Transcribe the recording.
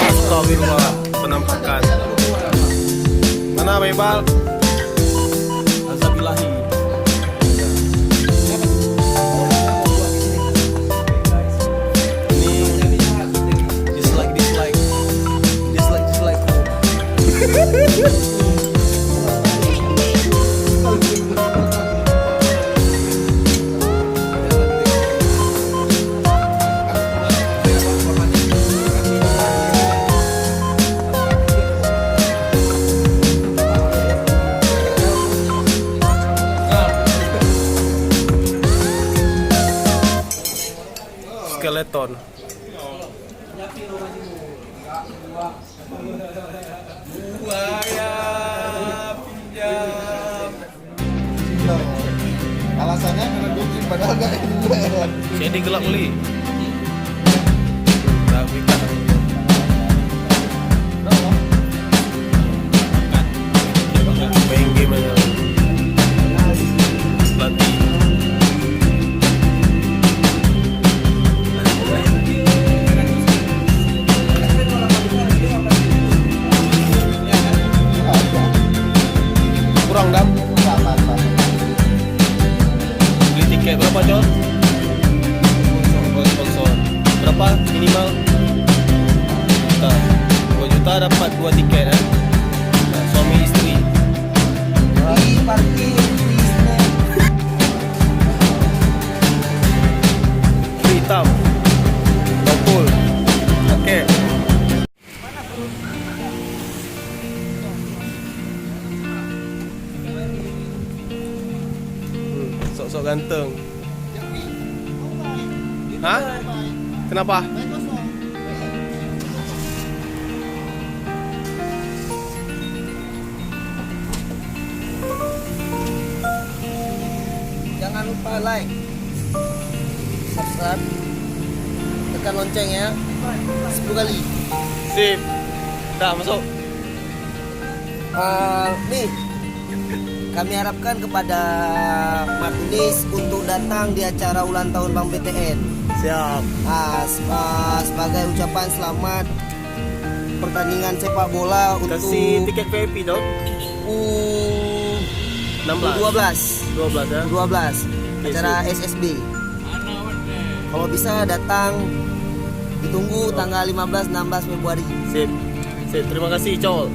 Astagfirullah, penampakan. Mana Baybal? Azabillahi. Ini dislike. Skeleton. Buaya pinjam. Alasannya karena bucin padahal gak enak. Jadi gelap beli. Tapi kan main game aja. Latih. Kurang dam. Beli tiket berapa John? Sponsor. Berapa minimal? Juta. 2 juta dapat 2 tiket kan? Nah, suami istri. Parkir Hitam. Topul. Oke. Sok-sok ganteng. Hah? Kenapa? Jangan lupa like, subscribe, tekan lonceng ya 10 kali. Sip. Dah masuk. Nih, kami harapkan kepada Martinez untuk datang di acara ulang tahun Bank BTN. Siap. Sebagai ucapan selamat pertandingan sepak bola untuk Kasih tiket VIP dong. U16 12 ya. acara SSB. Kalau bisa datang, ditunggu tanggal 15-16 Februari. Sip. Sip. Terima kasih Col.